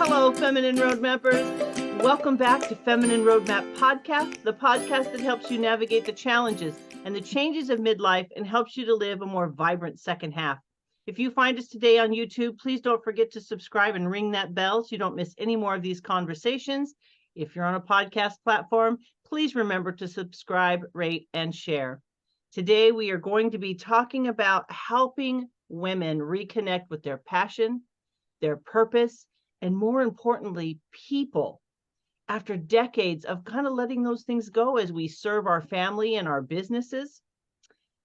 Hello, Feminine Roadmappers. Welcome back to Feminine Roadmap Podcast, the podcast that helps you navigate the challenges and the changes of midlife and helps you to live a more vibrant second half. If you find us today on YouTube, please don't forget to subscribe and ring that bell so you don't miss any more of these conversations. If you're on a podcast platform, please remember to subscribe, rate, and share. Today, we are going to be talking about helping women reconnect with their passion, their purpose, and more importantly, people, after decades of kind of letting those things go as we serve our family and our businesses.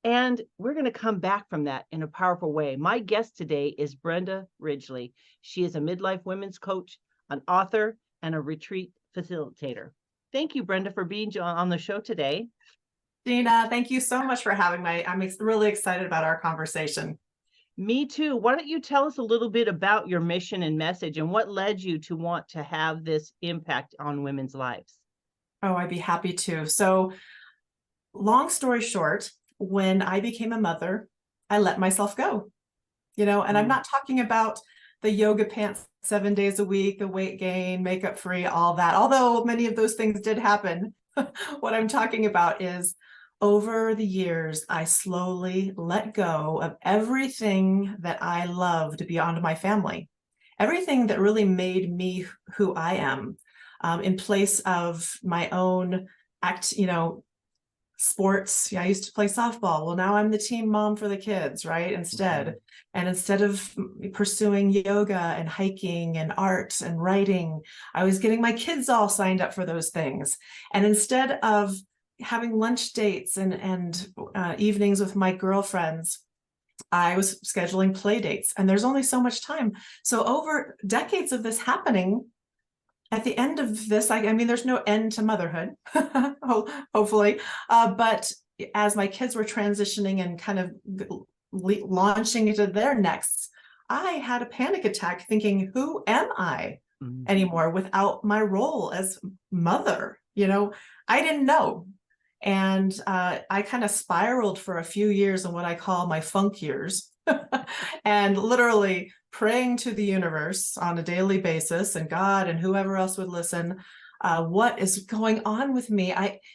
And we're going to come back from that in a powerful way. My guest today is Brenda Ridgley. She is a midlife women's coach, an author, and a retreat facilitator. Thank you, Brenda, for being on the show today. Gina, thank you so much for having me. I'm really excited about our conversation. Me too. Why don't you tell us a little bit about your mission and message and what led you to want to have this impact on women's lives? Oh, I'd be happy to. So, long story short, when I became a mother, I let myself go, and I'm not talking about the yoga pants 7 days a week, the weight gain, makeup free, all that, although many of those things did happen. What I'm talking about is over the years, I slowly let go of everything that I loved beyond my family, everything that really made me who I am, in place of my own sports. Yeah, I used to play softball. Well, now I'm the team mom for the kids, right? Instead of pursuing yoga and hiking and art and writing, I was getting my kids all signed up for those things. And instead of having lunch dates and evenings with my girlfriends, I was scheduling play dates, and there's only so much time. So over decades of this happening, at the end of this, I mean, there's no end to motherhood, hopefully. But as my kids were transitioning and kind of launching into their nexts, I had a panic attack thinking, who am I anymore without my role as mother? I didn't know. And I kind of spiraled for a few years in what I call my funk years, and literally praying to the universe on a daily basis and God and whoever else would listen, what is going on with me?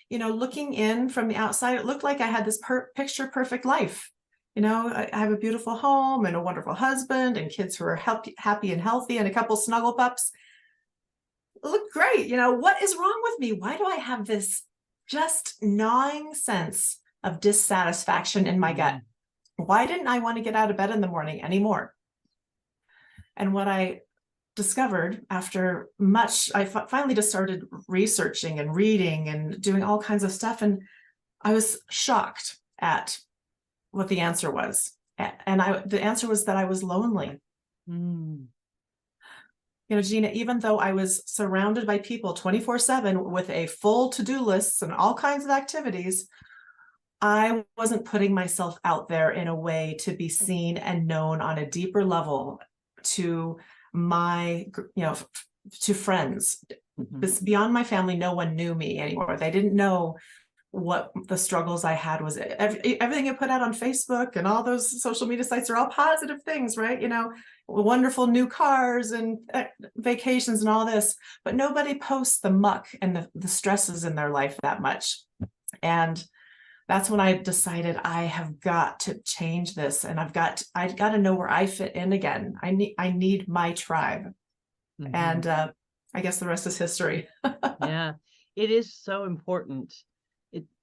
Looking in from the outside, it looked like I had this picture perfect life. I have a beautiful home and a wonderful husband and kids who are happy and healthy and a couple snuggle pups. It looked great. What is wrong with me? Why do I have this just gnawing sense of dissatisfaction in my gut? Why didn't I want to get out of bed in the morning anymore? And what I discovered after much, I finally just started researching and reading and doing all kinds of stuff. And I was shocked at what the answer was. And the answer was that I was lonely. Gina, even though I was surrounded by people 24/7 with a full to-do list and all kinds of activities, I wasn't putting myself out there in a way to be seen and known on a deeper level to my, to friends. Beyond my family, no one knew me anymore. They didn't know what the struggles I had was. Everything I put out on Facebook and all those social media sites are all positive things, right? Wonderful new cars and vacations and all this, but nobody posts the muck and the stresses in their life that much. And that's when I decided I have got to change this, and I've got to know where I fit in again. I need my tribe. And I guess the rest is history. Yeah, it is so important.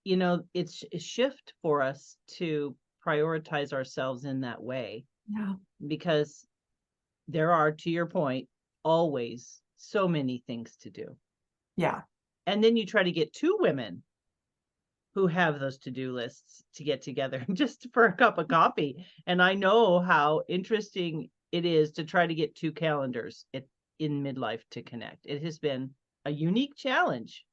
It's a shift for us to prioritize ourselves in that way. Yeah. Because there are, to your point, always so many things to do. Yeah. And then you try to get two women who have those to-do lists to get together just for a cup of coffee. And I know how interesting it is to try to get two calendars in midlife to connect. It has been a unique challenge.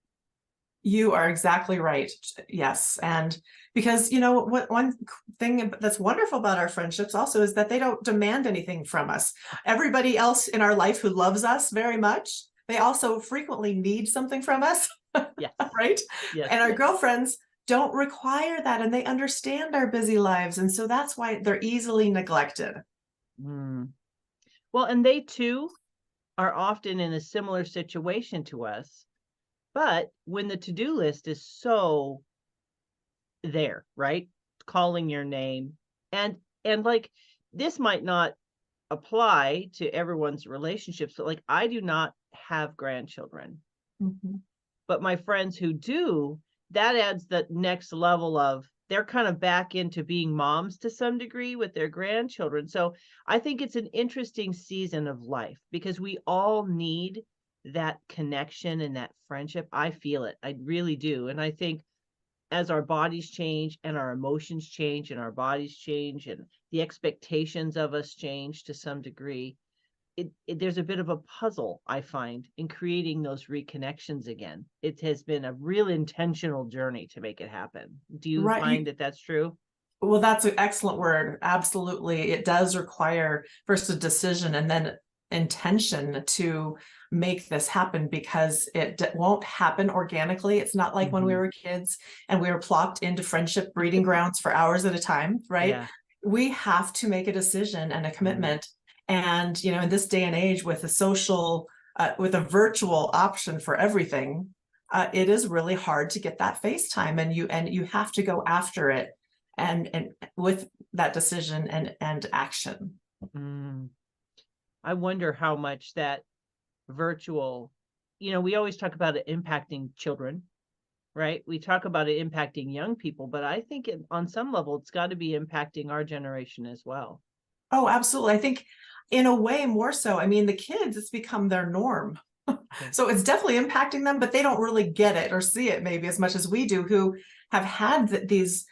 You are exactly right. Yes. And because, what one thing that's wonderful about our friendships also is that they don't demand anything from us. Everybody else in our life who loves us very much, they also frequently need something from us. Yes. Right? Yes. And our girlfriends don't require that, and they understand our busy lives. And so that's why they're easily neglected. Well, and they too are often in a similar situation to us. But when the to-do list is so there, right? Calling your name. And like this might not apply to everyone's relationships, but like I do not have grandchildren. Mhm. But my friends who do, that adds the next level of they're kind of back into being moms to some degree with their grandchildren. So I think it's an interesting season of life because we all need that connection and that friendship. I feel it. I really do. And I think as our bodies change and our emotions change and our bodies change and the expectations of us change to some degree, there's a bit of a puzzle, I find, in creating those reconnections again. It has been a real intentional journey to make it happen. Do you Right. find that that's true? Well, that's an excellent word. Absolutely. It does require first a decision and then intention to make this happen, because it won't happen organically. It's not like when we were kids and we were plopped into friendship breeding grounds for hours at a time, right? Yeah. We have to make a decision and a commitment. And, you know, in this day and age with a social, with a virtual option for everything, it is really hard to get that face time, and you have to go after it and with that decision and action. Mm. I wonder how much that virtual, we always talk about it impacting children, right? We talk about it impacting young people, but I think on some level, it's got to be impacting our generation as well. Oh, absolutely. I think in a way more so. I mean, the kids, it's become their norm. Okay. So it's definitely impacting them, but they don't really get it or see it maybe as much as we do, who have had this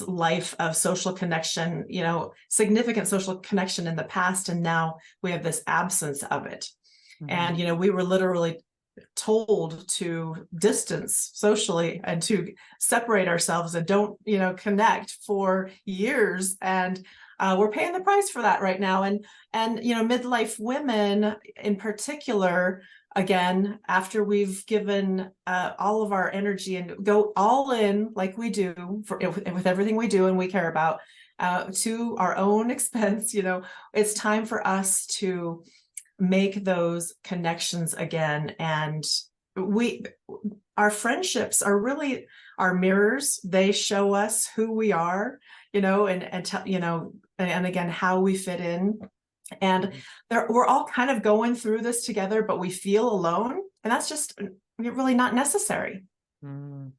life of social connection, you know, significant social connection in the past, and now we have this absence of it. And, you know, we were literally told to distance socially and to separate ourselves and don't, you know, connect for years. And we're paying the price for that right now. And, you know, midlife women in particular, again, after we've given all of our energy and go all in like we do with everything we do and we care about, to our own expense, you know, it's time for us to make those connections again. And our friendships are really our mirrors. They show us who we are, you know, and again, how we fit in. And we're all kind of going through this together, but we feel alone. And that's just really not necessary. Mm.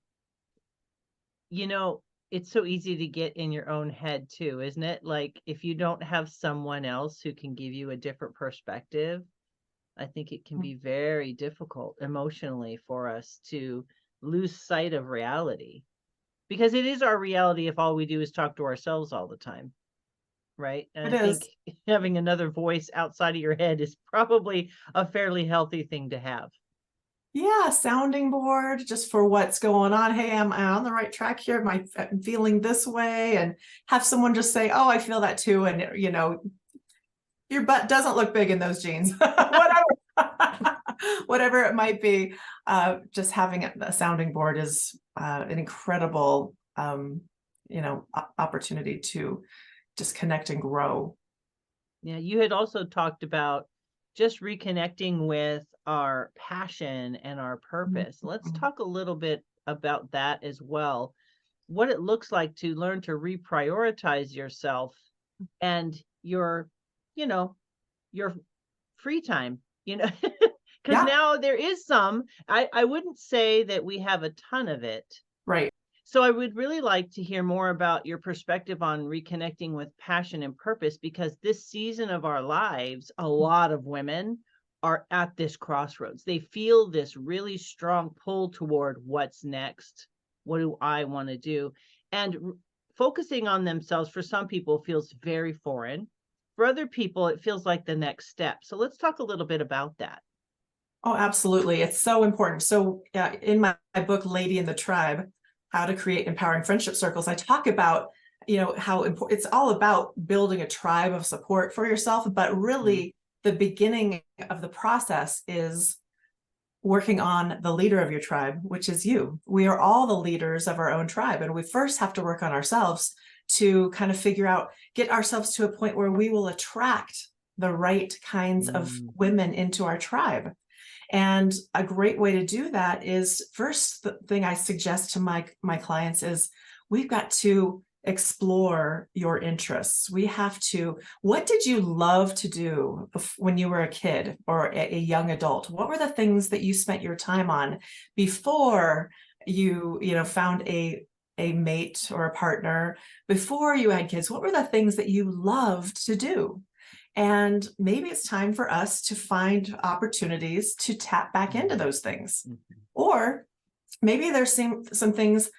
You know, it's so easy to get in your own head too, isn't it? Like if you don't have someone else who can give you a different perspective, I think it can be very difficult emotionally for us to lose sight of reality, because it is our reality if all we do is talk to ourselves all the time, right? And It I think is. having another voice outside of your head is probably a fairly healthy thing to have. Yeah, sounding board just for what's going on. Hey, am I on the right track here? Am I feeling this way? And have someone just say, oh, I feel that too. And, you know, your butt doesn't look big in those jeans, whatever, whatever it might be. Just having a sounding board is an incredible, you know, opportunity to just connect and grow. Yeah, you had also talked about just reconnecting with our passion and our purpose. Let's talk a little bit about that as well. What it looks like to learn to reprioritize yourself and your, you know, your free time, because Yeah, now there is some, I wouldn't say that we have a ton of it. right. So I would really like to hear more about your perspective on reconnecting with passion and purpose, because this season of our lives, a lot of women are at this crossroads. They feel this really strong pull toward what's next. What do I want to do? And focusing on themselves for some people feels very foreign. For other people, it feels like the next step. So let's talk a little bit about that. Oh, absolutely. It's so important. So in my book, Lady in the Tribe, How to Create Empowering Friendship Circles, I talk about, you know, how important it's all about building a tribe of support for yourself. But really, the beginning of the process is working on the leader of your tribe, which is you. We are all the leaders of our own tribe. And we first have to work on ourselves to kind of figure out, get ourselves to a point where we will attract the right kinds of women into our tribe. And a great way to do that is, first the thing I suggest to my clients is, we've got to explore your interests. We have to, what did you love to do when you were a kid or a young adult? What were the things that you spent your time on before you found a mate or a partner, before you had kids? What were the things that you loved to do? And maybe it's time for us to find opportunities to tap back into those things. Or maybe there's some things.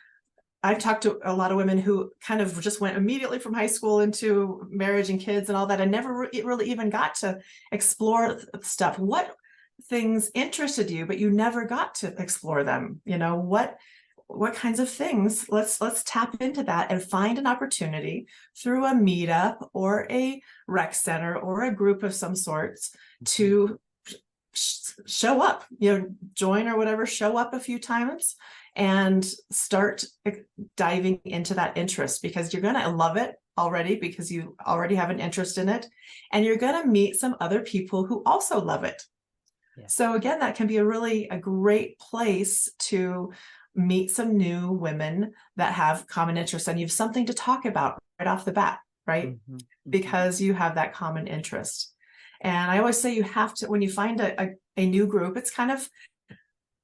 I've talked to a lot of women who kind of just went immediately from high school into marriage and kids and all that, and never really even got to explore stuff. What things interested you, but you never got to explore them? What kinds of things? Let's tap into that and find an opportunity through a meetup or a rec center or a group of some sorts to show up, join or whatever, show up a few times and start diving into that interest, because you're going to love it already, because you already have an interest in it, and you're going to meet some other people who also love it. Yeah. So again, that can be a great place to meet some new women that have common interests, and you have something to talk about right off the bat, right? Because you have that common interest. And I always say, you have to, when you find a new group, it's kind of,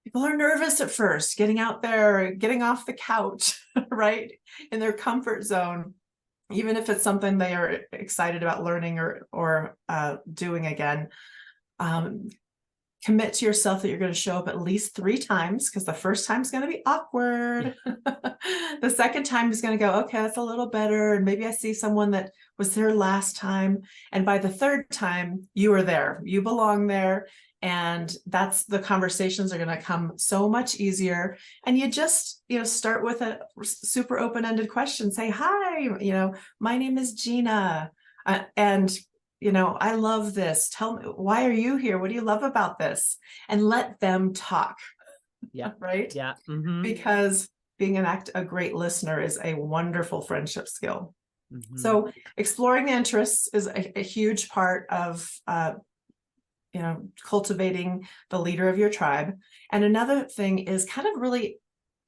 people are nervous at first, getting out there, getting off the couch, right? In their comfort zone, even if it's something they are excited about learning or doing again. Commit to yourself that you're going to show up at least 3 times, because the first time is going to be awkward. The second time is going to go, okay, that's a little better. And maybe I see someone that was there last time. And by the third time, you are there, you belong there. And that's, the conversations are going to come so much easier. And you just, start with a super open-ended question. Say, hi, my name is Gina. And I love this. Tell me, why are you here? What do you love about this? And let them talk. Yeah. Right. Yeah. Because being a great listener is a wonderful friendship skill. So exploring the interests is a huge part of, cultivating the leader of your tribe. And another thing is kind of really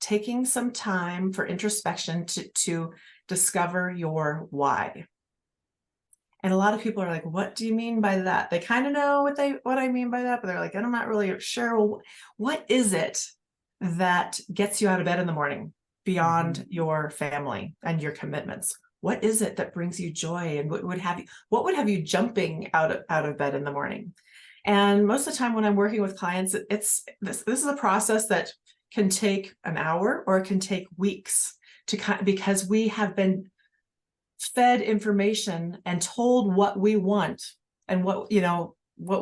taking some time for introspection to discover your why. And a lot of people are like, what do you mean by that? They kind of know what I mean by that, but they're like, I'm not really sure. Well, what is it that gets you out of bed in the morning beyond your family and your commitments? What is it that brings you joy, and what would have you jumping out of bed in the morning? And most of the time when I'm working with clients, this is a process that can take an hour or it can take weeks because we have been fed information and told what we want and what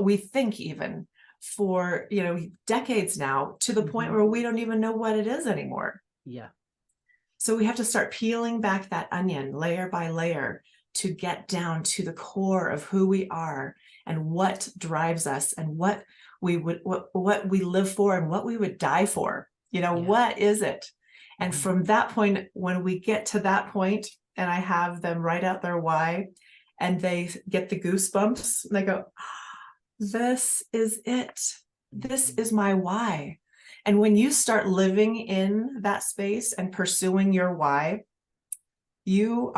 we think, even for decades now, to the point where we don't even know what it is anymore. Yeah. So we have to start peeling back that onion layer by layer to get down to the core of who we are and what drives us and what we live for and what we would die for. What is it? And from that point, when we get to that point, and I have them write out their why, and they get the goosebumps, and they go, this is it. This is my why. And when you start living in that space and pursuing your why, you've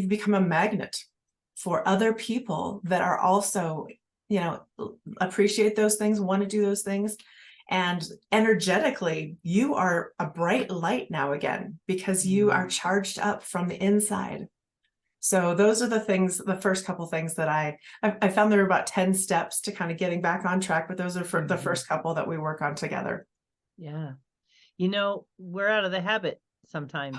become a magnet for other people that are also, appreciate those things, want to do those things. And energetically, you are a bright light now again, because you are charged up from the inside. So those are the first couple things that I found. There were about 10 steps to kind of getting back on track, but those are for the first couple that we work on together. Yeah. We're out of the habit sometimes.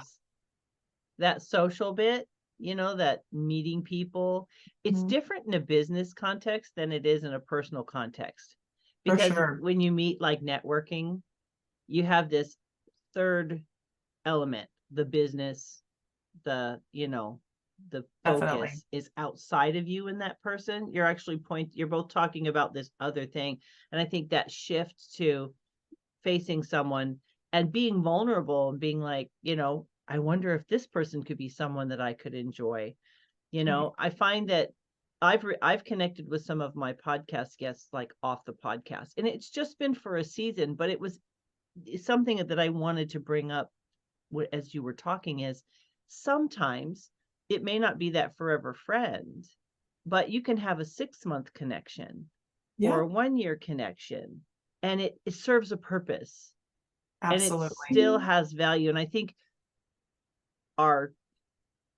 That social bit, that meeting people, it's different in a business context than it is in a personal context. Because when you meet, like networking, you have this third element, the business, the focus Definitely is outside of you and that person. You're both talking about this other thing. And I think that shift to facing someone and being vulnerable and being like, I wonder if this person could be someone that I could enjoy. I find that I've connected with some of my podcast guests like off the podcast, and it's just been for a season, but it was something that I wanted to bring up as you were talking is sometimes it may not be that forever friend, but you can have a 6-month connection or Yeah, a 1-year connection, and it serves a purpose and it absolutely. still has value. And I think our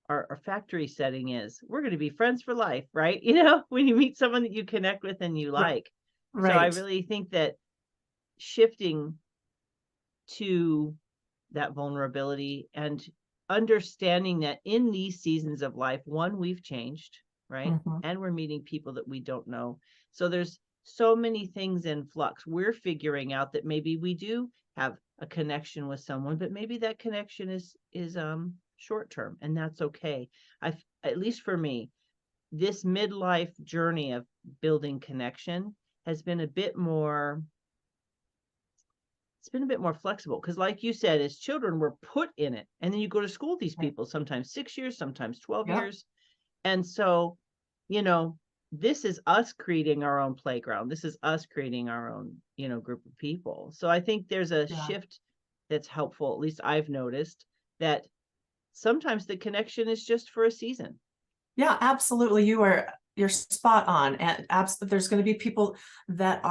our factory setting is we're going to be friends for life, right? When you meet someone that you connect with and you R- like. So I Right. really think that shifting to that vulnerability and understanding that in these seasons of life, one, we've changed, right? Mhm. And we're meeting people that we don't know. So there's so many things in flux. We're figuring out that maybe we do have a connection with someone, but maybe that connection is short term, and that's okay. At least for me, this midlife journey of building connection has been a bit more it's been a bit more flexible because like you said, as children we're put in it, and then you go to school with these Right. people sometimes 6 years, sometimes 12 Yep. years. And so, you know this is us creating our own playground. This is us creating our own group of people. So I think there's a Yeah. shift that's helpful. At least I've noticed that sometimes the connection is just for a season. Yeah, absolutely. You're spot on. And there's going to be people that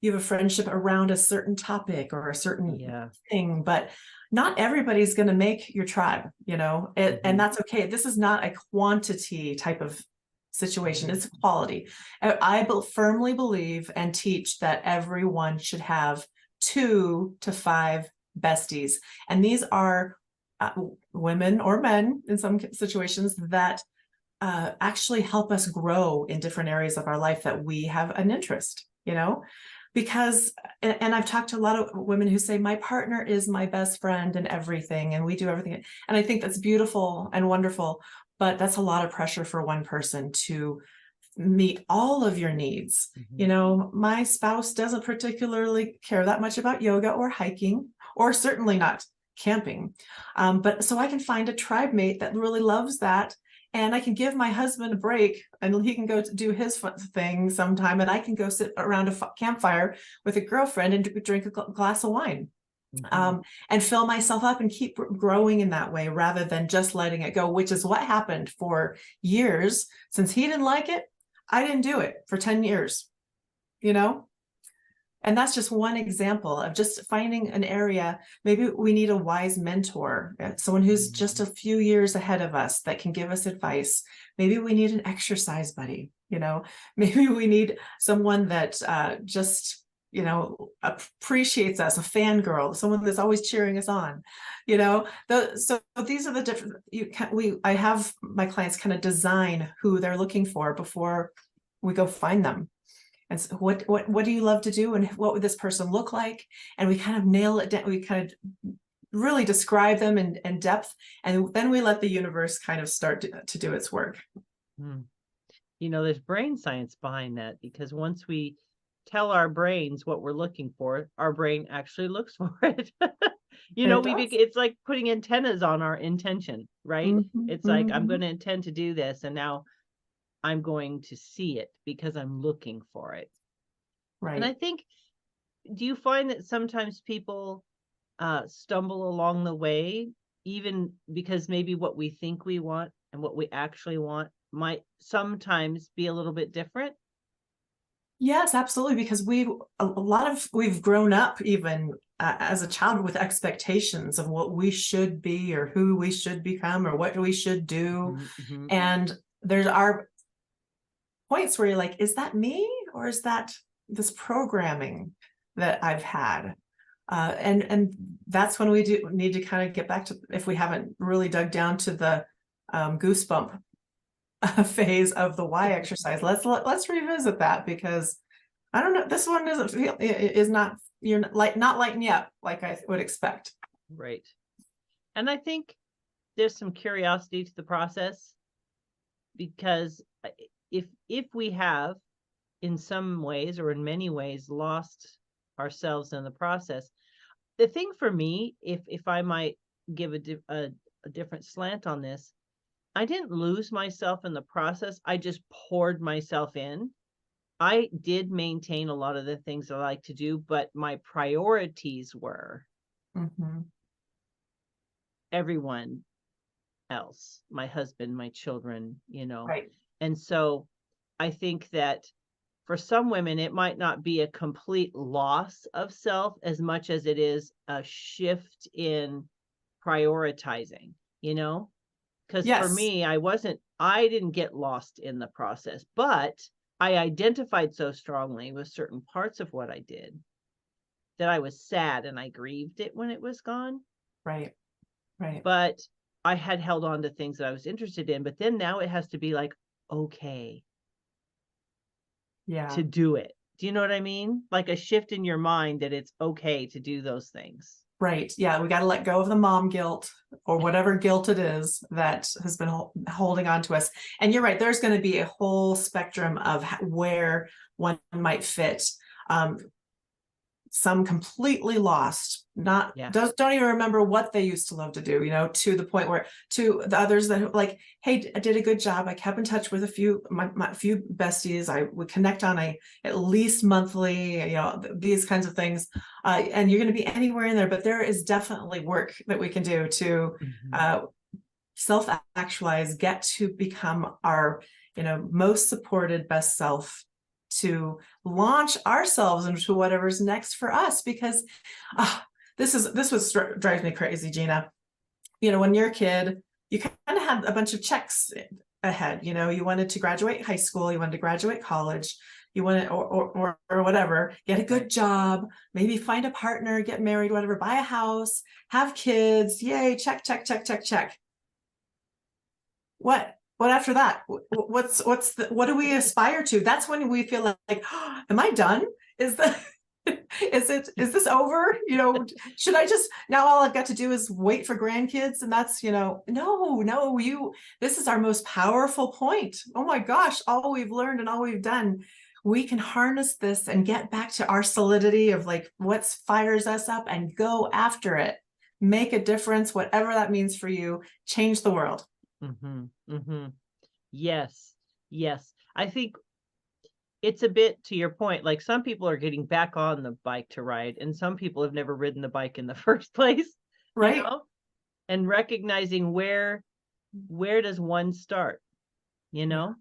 you have a friendship around a certain topic or a certain Yeah. thing, but not everybody's going to make your tribe, and that's okay. This is not a quantity type of situation. It's quality. I firmly believe and teach that everyone should have 2 to 5 besties. And these are women or men in some situations that actually help us grow in different areas of our life that we have an interest, because, and I've talked to a lot of women who say, my partner is my best friend and everything, and we do everything. And I think that's beautiful and wonderful, but that's a lot of pressure for one person to meet all of your needs. My spouse doesn't particularly care that much about yoga or hiking, or certainly not camping. But so I can find a tribe mate that really loves that. And I can give my husband a break and he can go do his thing sometime. And I can go sit around a campfire with a girlfriend and drink a glass of wine. And fill myself up and keep growing in that way rather than just letting it go, which is what happened for years. Since he didn't like it, I didn't do it for 10 years, and that's just one example of just finding an area. Maybe we need a wise mentor, someone who's just a few years ahead of us that can give us advice. Maybe we need an exercise buddy, maybe we need someone that just, appreciates us, a fangirl, someone that's always cheering us on, so these are the different, I have my clients kind of design who they're looking for before we go find them. And so what do you love to do? And what would this person look like? And we kind of nail it down. We kind of really describe them in depth. And then we let the universe kind of start to do its work. There's brain science behind that, because once we tell our brains what we're looking for, our brain actually looks for it. It's like putting antennas on our intention, right? It's like, I'm going to intend to do this, and now I'm going to see it because I'm looking for it. Right. And I think, do you find that sometimes people stumble along the way, even because maybe what we think we want and what we actually want might sometimes be a little bit different? Yes, absolutely. Because we've grown up even as a child with expectations of what we should be or who we should become or what we should do. And there's our points where you're like, is that me, or is that this programming that I've had? And that's when we do need to kind of get back to, if we haven't really dug down to the goosebump phase of the why exercise, let's revisit that, because I don't know, this one doesn't feel, is not, you're not lighting you up like I would expect. Right. And I think there's some curiosity to the process, because if we have in some ways or in many ways lost ourselves in the process, the thing for me, if I might give a different slant on this, I didn't lose myself in the process. I just poured myself in. I did maintain a lot of the things I like to do, but my priorities were everyone else, my husband, my children, Right. And so I think that for some women, it might not be a complete loss of self as much as it is a shift in prioritizing, because for Yes. me, I didn't get lost in the process, but I identified so strongly with certain parts of what I did that I was sad and I grieved it when it was gone. Right. Right. But I had held on to things that I was interested in, but then now it has to be like, okay, Yeah. to do it. Do you know what I mean? Like a shift in your mind that it's okay to do those things. Right. Yeah. We got to let go of the mom guilt or whatever guilt it is that has been holding on to us. And you're right. There's going to be a whole spectrum of where one might fit. Some completely lost, not Yeah. don't even remember what they used to love to do, to the point where, to the others that like, hey, I did a good job. I kept in touch with a few my few besties. I would connect on at least monthly, these kinds of things. And you're going to be anywhere in there, but there is definitely work that we can do to self-actualize, get to become our most supported best self, to launch ourselves into whatever's next for us. Because this what drives me crazy, Gina. When you're a kid, you kind of had a bunch of checks ahead. You wanted to graduate high school, you wanted to graduate college, you wanted or whatever, get a good job, maybe find a partner, get married, whatever, buy a house, have kids. Yay, check, check, check, check, check. What after that? What do we aspire to? That's when we feel like, oh, am I done? Is this over? Should I just, now all I've got to do is wait for grandkids? And that's, no, this is our most powerful point. Oh my gosh, all we've learned and all we've done, we can harness this and get back to our solidity of like what fires us up and go after it. Make a difference, whatever that means for you. Change the world. Yes. I think it's a bit to your point, like some people are getting back on the bike to ride, and some people have never ridden the bike in the first place, right? And recognizing where does one start, Yeah.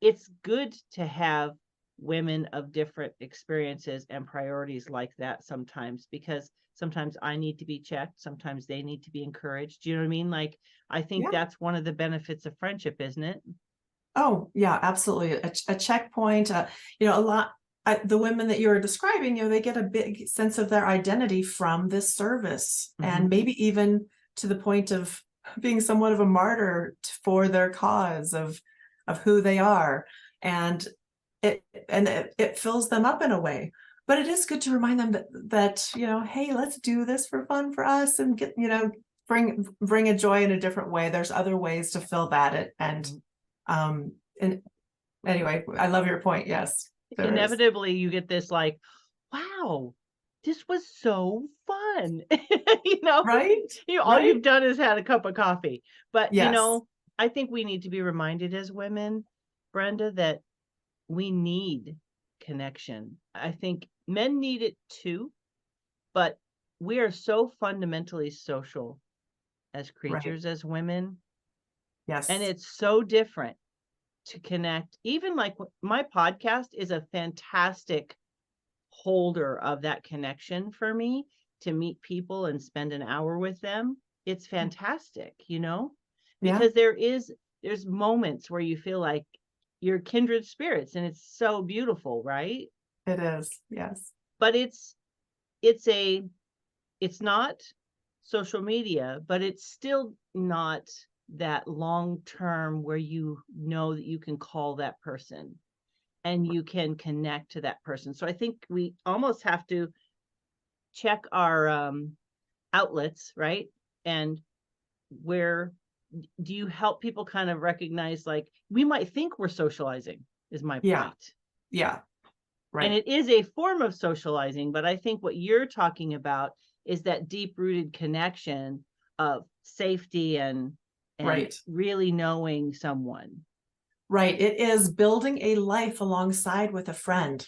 It's good to have women of different experiences and priorities like that sometimes, because sometimes I need to be checked, sometimes they need to be encouraged. Do you know what I mean? Like, I think that's one of the benefits of friendship, isn't it? Oh yeah, absolutely. A checkpoint. A lot. The women that you're describing, they get a big sense of their identity from this service, and maybe even to the point of being somewhat of a martyr for their cause of who they are, and it fills them up in a way. But it is good to remind them that hey, let's do this for fun for us, and get bring a joy in a different way. There's other ways to fill that and anyway, I love your point. Yes, inevitably you get this like, wow, this was so fun. Right? All you've done is had a cup of coffee. But yes. I think we need to be reminded as women, Brenda, that we need connection. I think men need it too, but we are so fundamentally social as creatures, as women. Yes. And it's so different to connect. Even like my podcast is a fantastic holder of that connection for me, to meet people and spend an hour with them. It's fantastic, because there's moments where you feel like you're kindred spirits, and it's so beautiful, right? It is. Yes. But it's not social media, but it's still not that long term where that you can call that person and you can connect to that person. So I think we almost have to check our outlets, right? And where do you help people kind of recognize, like, we might think we're socializing, is my point. Yeah. Right. And it is a form of socializing, but I think what you're talking about is that deep-rooted connection of safety and and Right. really knowing someone. Right. It is building a life alongside with a friend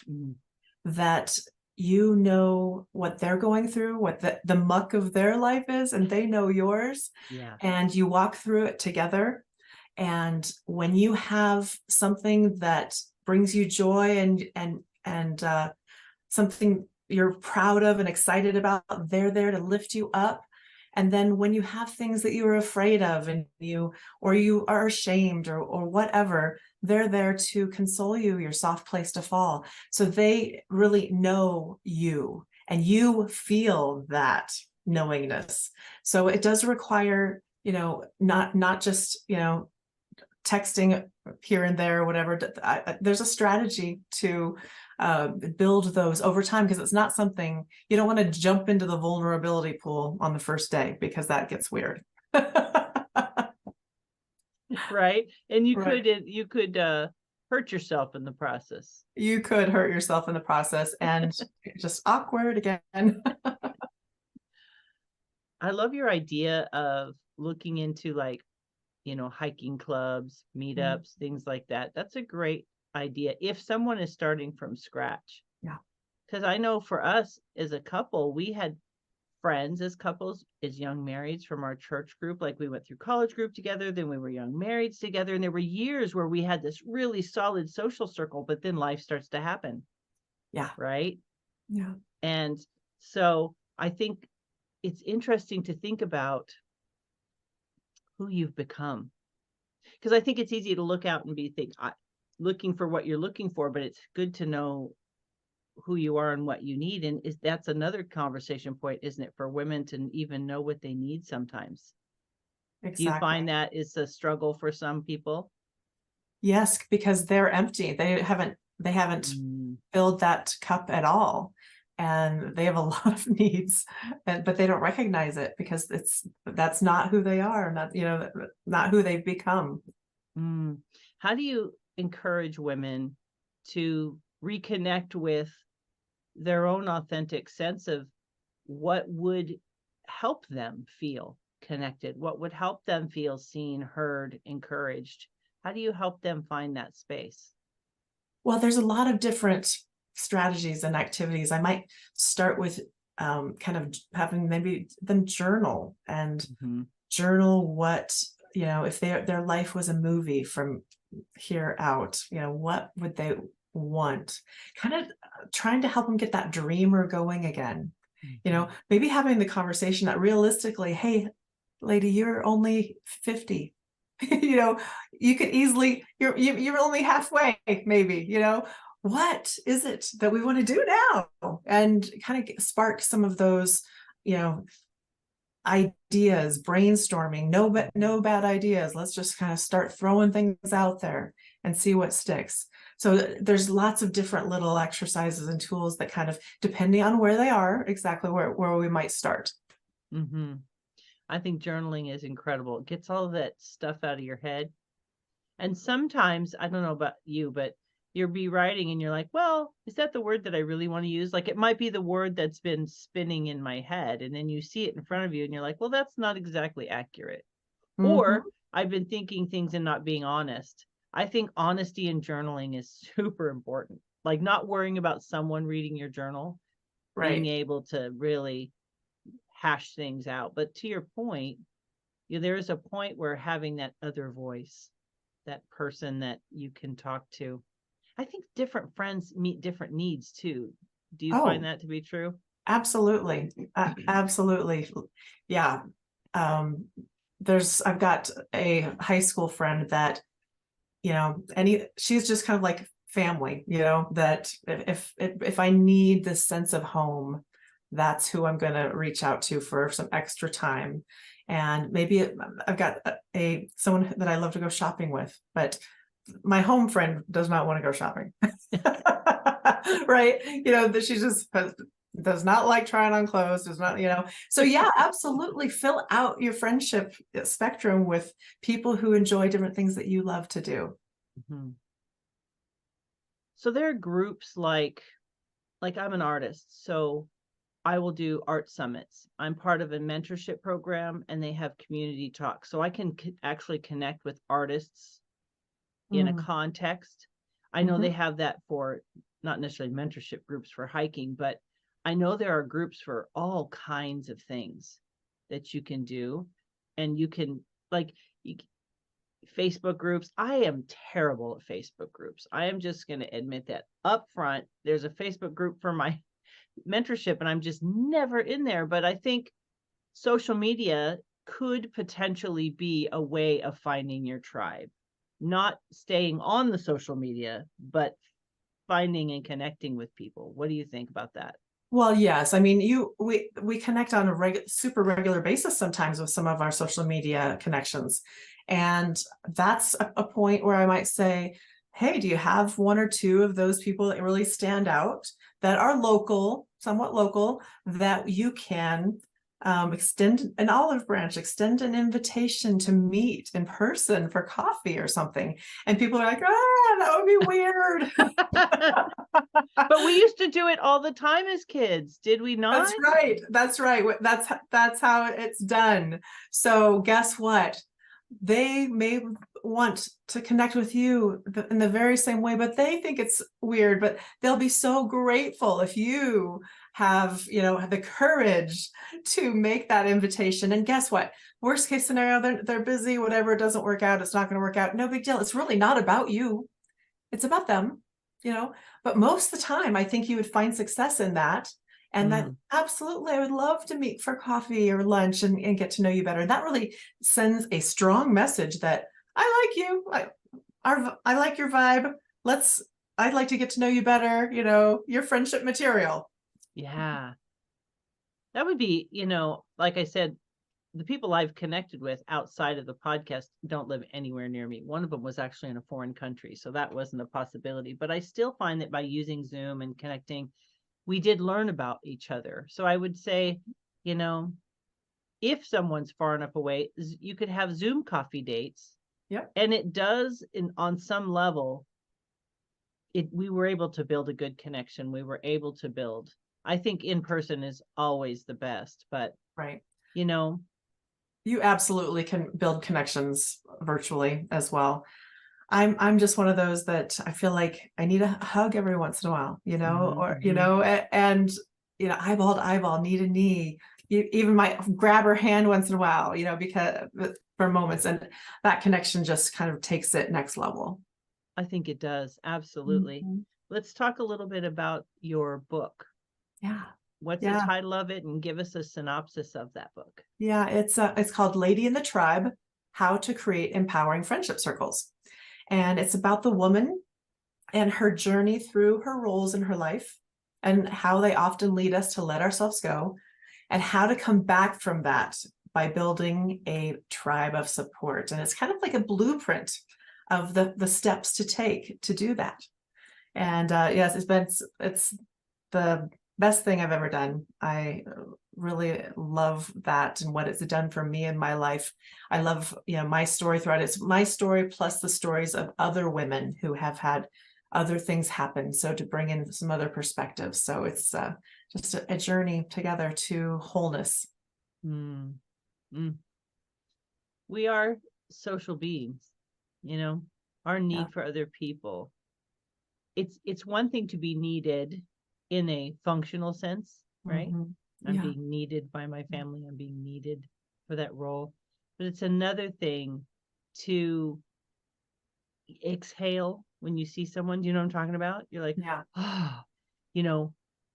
that you know what they're going through, what the muck of their life is, and they know yours. Yeah. And you walk through it together. And when you have something that brings you joy and something you're proud of and excited about, they're there to lift you up. And then when you have things that you are afraid of and you are ashamed or whatever, they're there to console you, your soft place to fall. So they really know you and you feel that knowingness. So it does require, not just, texting here and there, or whatever. There's a strategy to build those over time, because it's not something you don't want to jump into the vulnerability pool on the first day, because that gets weird. Right. And you Right. could hurt yourself in the process. You could hurt yourself in the process, and just awkward again. I love your idea of looking into like, hiking clubs, meetups, things like that. That's a great idea if someone is starting from scratch. Yeah. Because I know for us as a couple, we had friends as couples, as young marrieds from our church group. Like we went through college group together, then we were young marrieds together. And there were years where we had this really solid social circle, but then life starts to happen. Yeah. Right. Yeah. And so I think it's interesting to think about who you've become. Because I think it's easy to look out and looking for what you're looking for, but it's good to know who you are and what you need. And that's another conversation point, isn't it, for women to even know what they need sometimes? Exactly. Do you find that is a struggle for some people? Yes, because they're empty. They haven't filled that cup at all. And they have a lot of needs, but they don't recognize it because that's not who they are, not who they've become. How do you encourage women to reconnect with their own authentic sense of what would help them feel connected? What would help them feel seen, heard, encouraged? How do you help them find that space? Well, there's a lot of different strategies and activities. I might start with kind of having maybe them journal and journal what, if their life was a movie from here out, what would they want? Kind of trying to help them get that dreamer going again. Maybe having the conversation that realistically, hey, lady, you're only 50. You could easily, you're only halfway, maybe, what is it that we want to do now? And kind of spark some of those, ideas, brainstorming, no bad ideas. Let's just kind of start throwing things out there and see what sticks. So there's lots of different little exercises and tools that kind of, depending on where they are, exactly where we might start. I think journaling is incredible. It gets all of that stuff out of your head. And sometimes, I don't know about you, but you'll be writing and you're like, well, is that the word that I really want to use? Like it might be the word that's been spinning in my head. And then you see it in front of you and you're like, well, that's not exactly accurate. Or I've been thinking things and not being honest. I think honesty in journaling is super important. Like not worrying about someone reading your journal, being able to really hash things out. But to your point, there is a point where having that other voice, that person that you can talk to. I think different friends meet different needs too. Do you find that to be true? Absolutely. Absolutely. Yeah. I've got a high school friend that, she's just kind of like family, that if I need this sense of home, that's who I'm going to reach out to for some extra time. And maybe I've got someone that I love to go shopping with, but my home friend does not want to go shopping. Right. That she just does not like trying on clothes, does not, so yeah, absolutely fill out your friendship spectrum with people who enjoy different things that you love to do. So there are groups like I'm an artist, so I will do art summits. I'm part of a mentorship program and they have community talks. So I can actually connect with artists in a context. I know they have that for not necessarily mentorship groups for hiking, but I know there are groups for all kinds of things that you can do. And you can like Facebook groups. I am terrible at Facebook groups. I am just going to admit that up front. There's a Facebook group for my mentorship and I'm just never in there. But I think social media could potentially be a way of finding your tribe, not staying on the social media, but finding and connecting with people. What do you think about that? Well, yes. I mean, we connect on a super regular basis sometimes with some of our social media connections. And that's a point where I might say, hey, do you have one or two of those people that really stand out that are local, somewhat local, that you can extend an olive branch, extend an invitation to meet in person for coffee or something? And people are like, that would be weird. But we used to do it all the time as kids, did we not? That's right. That's right. That's how it's done. So guess what? They may want to connect with you in the very same way, but they think it's weird, but they'll be so grateful if you have the courage to make that invitation. And guess what? Worst case scenario, they're busy, whatever, it doesn't work out, it's not going to work out. No big deal. It's really not about you. It's about them, but most of the time I think you would find success in that. And that absolutely, I would love to meet for coffee or lunch and get to know you better. That really sends a strong message that I like you. I like your vibe. I'd like to get to know you better. Your friendship material. Yeah. That would be, like I said, the people I've connected with outside of the podcast don't live anywhere near me. One of them was actually in a foreign country, so that wasn't a possibility. But I still find that by using Zoom and connecting, we did learn about each other. So I would say, if someone's far enough away, you could have Zoom coffee dates. Yep. And it does, on some level, we were able to build a good connection. We were able to build. I think in person is always the best, but right. You absolutely can build connections virtually as well. I'm just one of those that I feel like I need a hug every once in a while, and eyeball to eyeball, knee to knee. You even might grab her hand once in a while, because for moments, and that connection just kind of takes it next level. I think it does. Absolutely. Let's talk a little bit about your book. Yeah. What's the title of it, and give us a synopsis of that book? Yeah, it's called Lady in the Tribe: How to Create Empowering Friendship Circles. And it's about the woman and her journey through her roles in her life and how they often lead us to let ourselves go, and how to come back from that by building a tribe of support. And it's kind of like a blueprint of the steps to take to do that. And yes, it's the best thing I've ever done. I really love that and what it's done for me in my life. I love, my story throughout. It's my story plus the stories of other women who have had other things happen. So to bring in some other perspectives. So it's just a journey together to wholeness. We are social beings, our need for other people. It's one thing to be needed in a functional sense, right? I'm being needed by my family. I'm being needed for that role. But it's another thing to exhale when you see someone. Do you know what I'm talking about? You're like,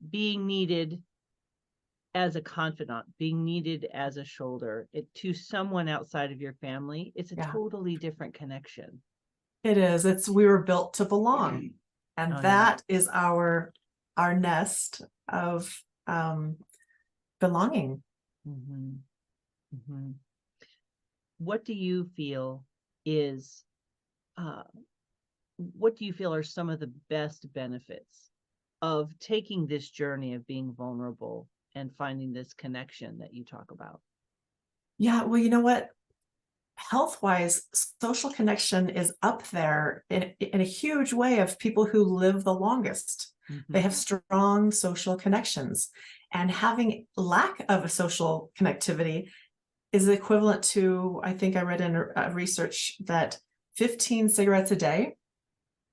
being needed as a confidant, being needed as a shoulder to someone outside of your family. It's a totally different connection. It is. We were built to belong. And that is our nest of belonging. What do you feel are some of the best benefits of taking this journey of being vulnerable and finding this connection that you talk about? Yeah, well, you know what? Health-wise, social connection is up there in a huge way of people who live the longest. They have strong social connections. And having lack of a social connectivity is equivalent to, I think I read in research that 15 cigarettes a day.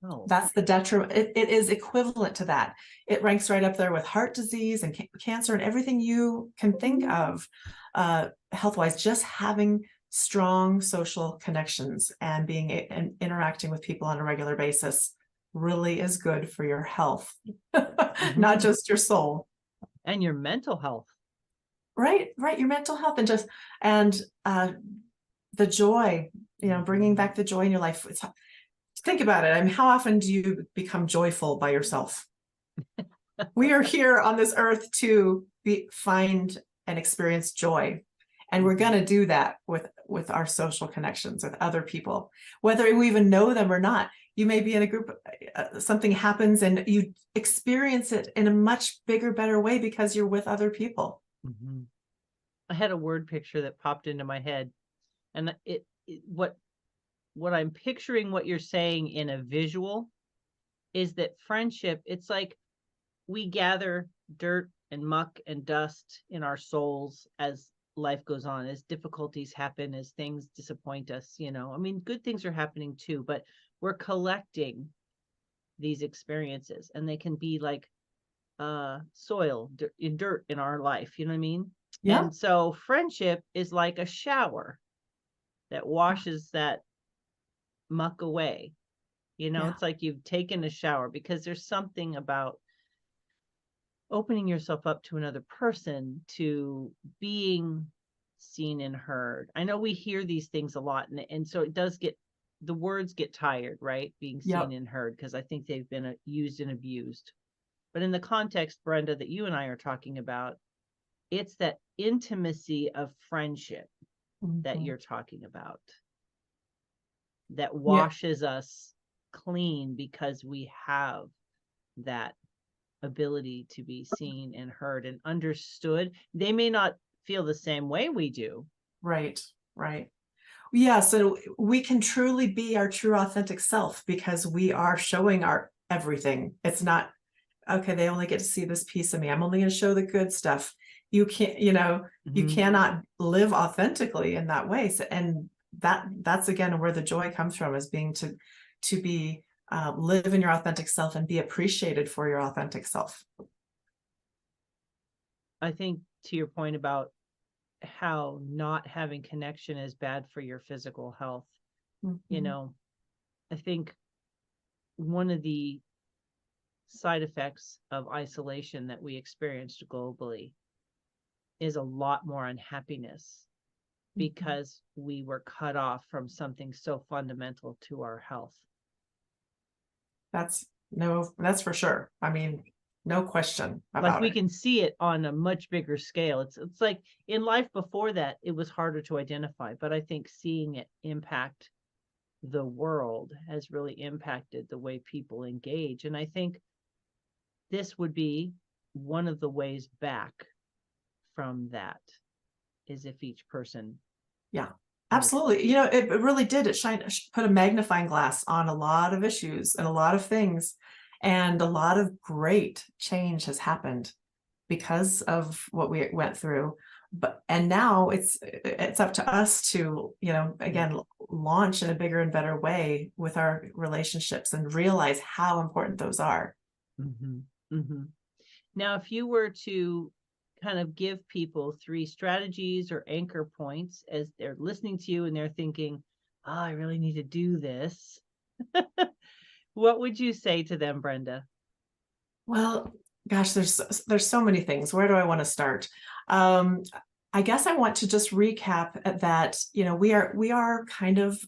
Oh, That's the detriment. It is equivalent to that. It ranks right up there with heart disease and cancer and everything you can think of health-wise. Just having strong social connections and being and interacting with people on a regular basis really is good for your health, not just your soul. And your mental health. Right, your mental health and the joy, bringing back the joy in your life. Think about it. I mean, how often do you become joyful by yourself? We are here on this earth to find and experience joy. And we're going to do that with our social connections with other people, whether we even know them or not. You may be in a group, something happens and you experience it in a much bigger, better way because you're with other people. I had a word picture that popped into my head, and what I'm picturing what you're saying in a visual is that friendship, it's like we gather dirt and muck and dust in our souls as life goes on, as difficulties happen, as things disappoint us, I mean, good things are happening too, but we're collecting these experiences, and they can be like soil, dirt in our life, you know what I mean? Yeah. And so friendship is like a shower that washes that muck away. It's like you've taken a shower, because there's something about opening yourself up to another person, to being seen and heard. I know we hear these things a lot, and so the words get tired, right? Being seen and heard, because I think they've been used and abused. But in the context, Brenda, that you and I are talking about, it's that intimacy of friendship that you're talking about, that washes us clean, because we have that ability to be seen and heard and understood. They may not feel the same way we do. Right. Yeah, so we can truly be our true authentic self because we are showing our everything. It's not, okay, they only get to see this piece of me. I'm only going to show the good stuff. You can't, you cannot live authentically in that way. So, and that's again where the joy comes from, is being to be live in your authentic self and be appreciated for your authentic self. I think to your point about how not having connection is bad for your physical health, I think one of the side effects of isolation that we experienced globally is a lot more unhappiness, because we were cut off from something so fundamental to our health. That's for sure. I mean, no question about like we can see it on a much bigger scale. It's like in life before that, it was harder to identify, but I think seeing it impact the world has really impacted the way people engage. And I think this would be one of the ways back from that, is if each person. Yeah, absolutely. It really did. It put a magnifying glass on a lot of issues and a lot of things. And a lot of great change has happened because of what we went through. And now it's up to us to, again, launch in a bigger and better way with our relationships and realize how important those are. Now, if you were to kind of give people 3 strategies or anchor points as they're listening to you and they're thinking, I really need to do this, what would you say to them, Brenda? Well, gosh, there's so many things. Where do I want to start? I guess I want to just recap that, we are kind of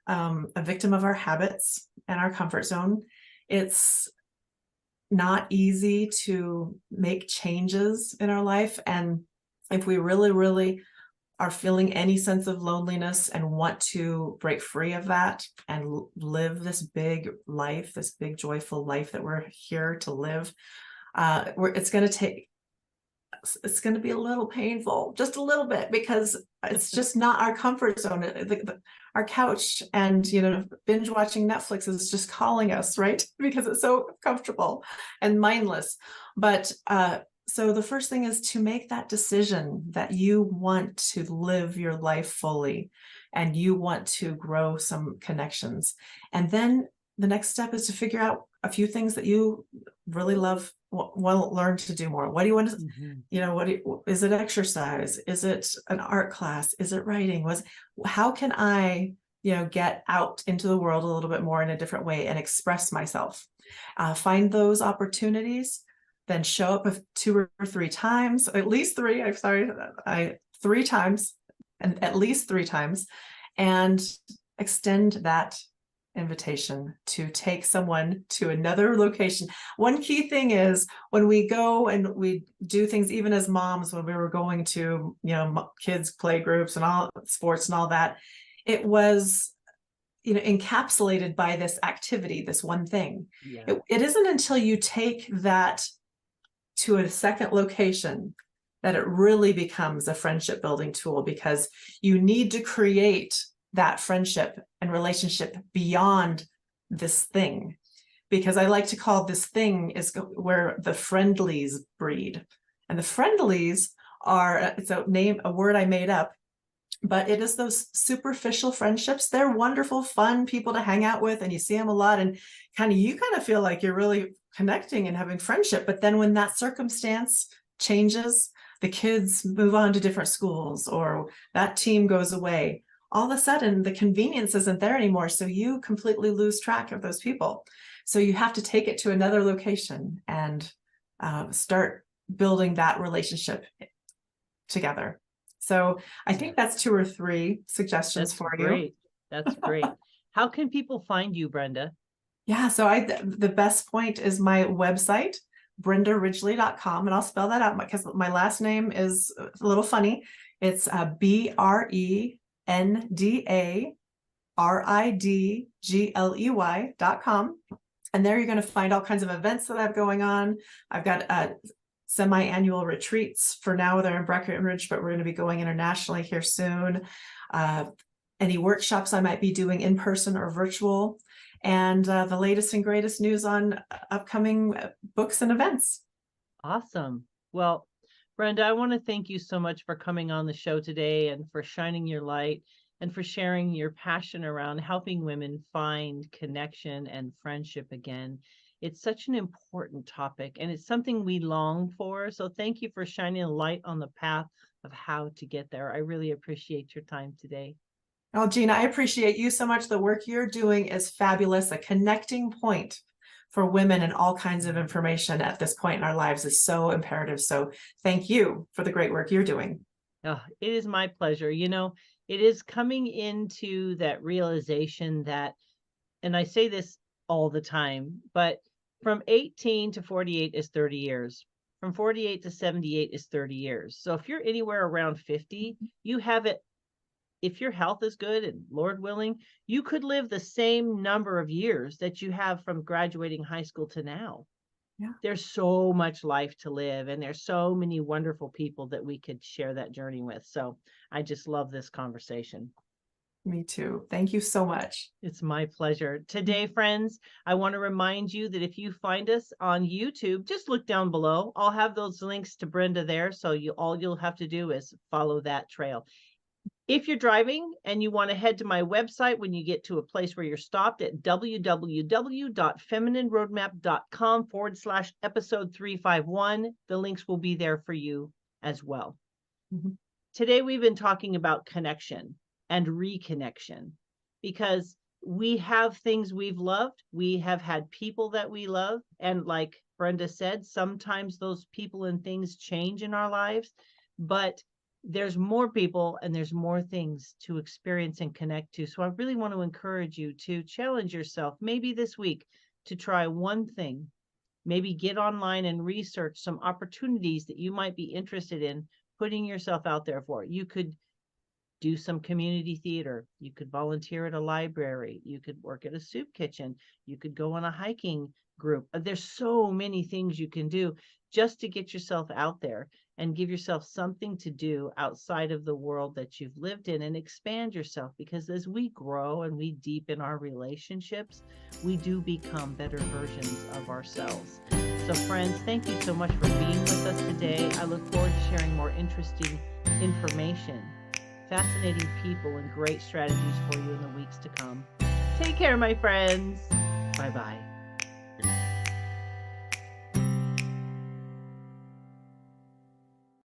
a victim of our habits and our comfort zone. It's not easy to make changes in our life. And if we really, really are feeling any sense of loneliness and want to break free of that and live this big life, this big joyful life that we're here to live, it's going to be a little painful, just a little bit, because it's just not our comfort zone. Our couch and binge watching Netflix is just calling us, right? Because it's so comfortable and mindless. But So the first thing is to make that decision that you want to live your life fully and you want to grow some connections. And then the next step is to figure out a few things that you really love, want to learn to do more. What do you want to, is it exercise? Is it an art class? Is it writing? How can I, get out into the world a little bit more in a different way and express myself? Find those opportunities, then show up 2 or 3 times, at least 3, 3 times, and at least 3 times, and extend that invitation to take someone to another location. One key thing is when we go and we do things, even as moms, when we were going to, kids play groups and all sports and all that, it was, encapsulated by this activity, this one thing. Yeah. It isn't until you take that to a second location that it really becomes a friendship building tool, because you need to create that friendship and relationship beyond this thing. Because I like to call this thing is where the friendlies breed. And the friendlies are, it's a word I made up, but it is those superficial friendships. They're wonderful, fun people to hang out with, and you see them a lot, and you feel like you're really connecting and having friendship. But then when that circumstance changes, the kids move on to different schools, or that team goes away, all of a sudden the convenience isn't there anymore. So you completely lose track of those people. So you have to take it to another location and start building that relationship together. So I think that's 2 or 3 suggestions for you. That's great. How can people find you, Brenda? Yeah, so the best point is my website, brendaridgley.com, and I'll spell that out because my last name is a little funny. It's BrendaRidgley.com. And there you're going to find all kinds of events that I have going on. I've got semi-annual retreats for now. They're in Breckenridge, but we're going to be going internationally here soon. Any workshops I might be doing in person or virtual, and the latest and greatest news on upcoming books and events. Awesome. Well, Brenda, I want to thank you so much for coming on the show today and for shining your light and for sharing your passion around helping women find connection and friendship again. It's such an important topic, and it's something we long for. So thank you for shining a light on the path of how to get there. I really appreciate your time today. Oh, Gina, I appreciate you so much. The work you're doing is fabulous. A connecting point for women and all kinds of information at this point in our lives is so imperative. So thank you for the great work you're doing. Oh, it is my pleasure. It is coming into that realization that, and I say this all the time, but from 18 to 48 is 30 years. From 48 to 78 is 30 years. So if you're anywhere around 50, you have it. If your health is good and Lord willing, you could live the same number of years that you have from graduating high school to now. Yeah. There's so much life to live, and there's so many wonderful people that we could share that journey with. So I just love this conversation. Me too. Thank you so much. It's my pleasure. Today, friends, I want to remind you that if you find us on YouTube, just look down below. I'll have those links to Brenda there. So all you'll have to do is follow that trail. If you're driving and you want to head to my website when you get to a place where you're stopped at www.feminineroadmap.com/episode 351, the links will be there for you as well. Mm-hmm. Today, we've been talking about connection and reconnection, because we have things we've loved. We have had people that we love. And like Brenda said, sometimes those people and things change in our lives, but there's more people and there's more things to experience and connect to. So I really want to encourage you to challenge yourself, maybe this week, to try one thing. Maybe get online and research some opportunities that you might be interested in putting yourself out there for. You could do some community theater. You could volunteer at a library. You could work at a soup kitchen. You could go on a hiking group. There's so many things you can do just to get yourself out there and give yourself something to do outside of the world that you've lived in, and expand yourself, because as we grow and we deepen our relationships, we do become better versions of ourselves. So friends, thank you so much for being with us today. I look forward to sharing more interesting information, fascinating people, and great strategies for you in the weeks to come. Take care, my friends. Bye-bye.